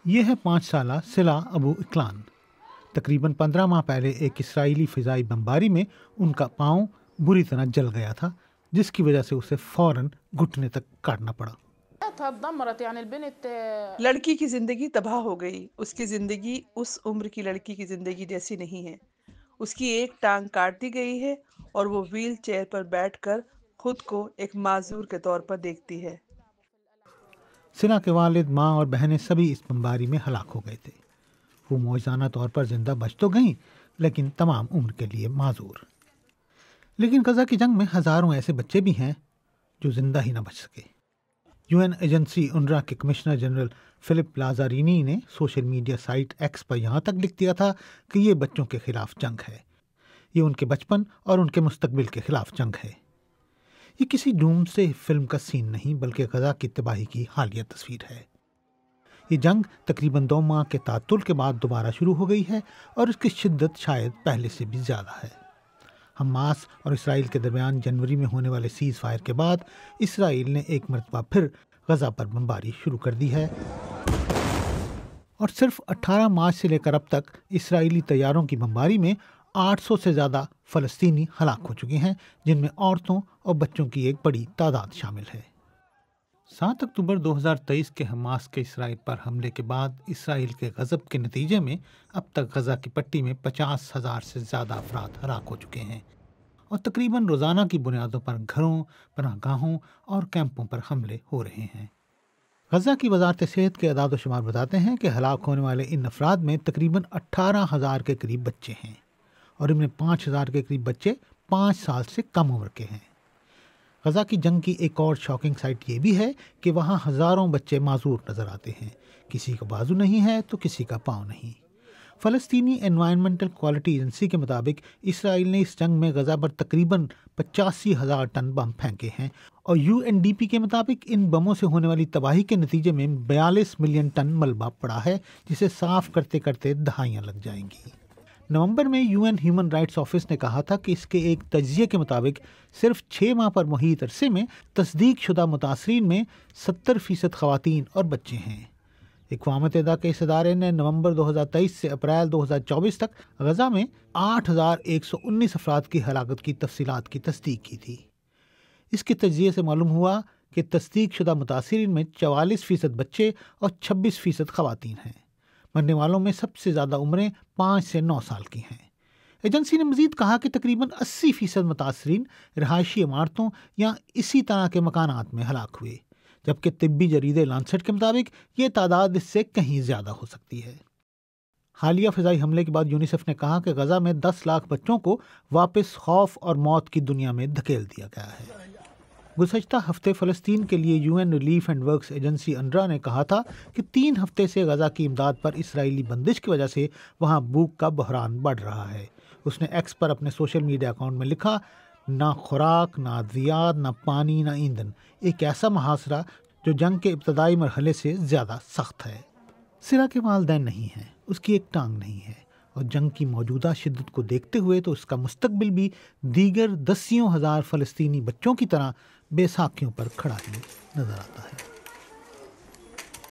یہ ہے 5 سالہ سلا ابو اکلان۔ تقریباً 15 ماہ پہلے ایک اسرائیلی فضائی بمباری میں ان کا پاؤں بری طرح جل گیا تھا، جس کی وجہ سے اسے فوراً گھٹنے تک کاٹنا پڑا۔ لڑکی کی زندگی تباہ ہو گئی۔ اس کی زندگی اس عمر کی لڑکی کی زندگی جیسی نہیں ہے۔ اس کی ایک ٹانگ کاٹ دی گئی ہے اور وہ ویل چیئر پر بیٹھ کر خود کو ایک معذور کے طور پر دیکھتی ہے۔ سلا کے والد، ماں اور بہنیں سبھی اس بمباری میں ہلاک ہو گئے تھے۔ وہ معجزانہ طور پر زندہ بچ تو گئیں، لیکن تمام عمر کے لیے معذور۔ لیکن غزہ کی جنگ میں ہزاروں ایسے بچے بھی ہیں جو زندہ ہی نہ بچ سکے۔ UN ایجنسی اونروا کے کمشنر جنرل فلپ لازارینی نے سوشل میڈیا سائٹ ایکس پر یہاں تک لکھ دیا تھا کہ یہ بچوں کے خلاف جنگ ہے، یہ ان کے بچپن اور ان کے مستقبل کے خلاف جنگ ہے۔ یہ کسی ڈوم سے فلم کا سین نہیں، بلکہ غزہ کی تباہی کی حالیہ تصویر ہے۔ یہ جنگ تقریباً 2 ماہ کے تعطل کے بعد دوبارہ شروع ہو گئی ہے اور اس کی شدت شاید پہلے سے بھی زیادہ ہے۔ حماس اور اسرائیل کے درمیان جنوری میں ہونے والے سیز فائر کے بعد اسرائیل نے ایک مرتبہ پھر غزہ پر بمباری شروع کر دی ہے، اور صرف 18 مارچ سے لے کر اب تک اسرائیلی طیاروں کی بمباری میں 800 سے زیادہ فلسطینی ہلاک ہو چکے ہیں، جن میں عورتوں اور بچوں کی ایک بڑی تعداد شامل ہے۔ 7 اکتوبر 2023 کے حماس کے اسرائیل پر حملے کے بعد اسرائیل کے غضب کے نتیجے میں اب تک غزہ کی پٹی میں 50,000 سے زیادہ افراد ہلاک ہو چکے ہیں، اور تقریباً روزانہ کی بنیادوں پر گھروں، پناہ گاہوں اور کیمپوں پر حملے ہو رہے ہیں۔ غزہ کی وزارت صحت کے اعداد و شمار بتاتے ہیں کہ ہلاک ہونے والے ان افراد میں تقریباً 18,000 کے قریب بچے ہیں، اور ان میں 5,000 کے قریب بچے 5 سال سے کم عمر کے ہیں۔ غزہ کی جنگ کی ایک اور شاکنگ سائٹ یہ بھی ہے کہ وہاں ہزاروں بچے معذور نظر آتے ہیں، کسی کا بازو نہیں ہے تو کسی کا پاؤں نہیں۔ فلسطینی انوائرمنٹل کوالٹی ایجنسی کے مطابق اسرائیل نے اس جنگ میں غزہ پر تقریباً 85,000 ٹن بم پھینکے ہیں، اور UNDP کے مطابق ان بموں سے ہونے والی تباہی کے نتیجے میں 42 ملین ٹن ملبہ پڑا ہے، جسے صاف کرتے کرتے دہائیاں لگ جائیں گی۔ نومبر میں UN ہیومن رائٹس آفس نے کہا تھا کہ اس کے ایک تجزیے کے مطابق صرف 6 ماہ پر محیط عرصے میں تصدیق شدہ متاثرین میں 70% خواتین اور بچے ہیں۔ اقوام متحدہ کے اس ادارے نے نومبر 2023 سے اپریل 2024 تک غزہ میں 8,119 افراد کی ہلاکت کی تفصیلات کی تصدیق کی تھی۔ اس کے تجزیے سے معلوم ہوا کہ تصدیق شدہ متاثرین میں 44% بچے اور 26% خواتین ہیں۔ مرنے والوں میں سب سے زیادہ عمریں 5 سے 9 سال کی ہیں۔ ایجنسی نے مزید کہا کہ تقریباً 80% متاثرین رہائشی عمارتوں یا اسی طرح کے مکانات میں ہلاک ہوئے، جبکہ طبی جریدے لانسیٹ کے مطابق یہ تعداد اس سے کہیں زیادہ ہو سکتی ہے۔ حالیہ فضائی حملے کے بعد یونیسیف نے کہا کہ غزہ میں 10 لاکھ بچوں کو واپس خوف اور موت کی دنیا میں دھکیل دیا گیا ہے۔ گزشتہ ہفتے فلسطین کے لیے UN Relief and Works Agency اونروا نے کہا تھا کہ 3 ہفتے سے غزہ کی امداد پر اسرائیلی بندش کی وجہ سے وہاں بھوک کا بحران بڑھ رہا ہے۔ اس نے ایکس پر اپنے سوشل میڈیا اکاؤنٹ میں لکھا، نہ خوراک، نہ ادویات، نہ پانی، نہ ایندھن، ایک ایسا محاصرہ جو جنگ کے ابتدائی مرحلے سے زیادہ سخت ہے۔ سلا کے والدین نہیں ہیں، اس کی ایک ٹانگ نہیں ہے، اور جنگ کی موجودہ شدت کو دیکھتے ہوئے تو اس کا مستقبل بھی دیگر 10,000 فلسطینی بچوں کی طرح بے ساکھیوں پر کھڑا ہی نظر آتا ہے۔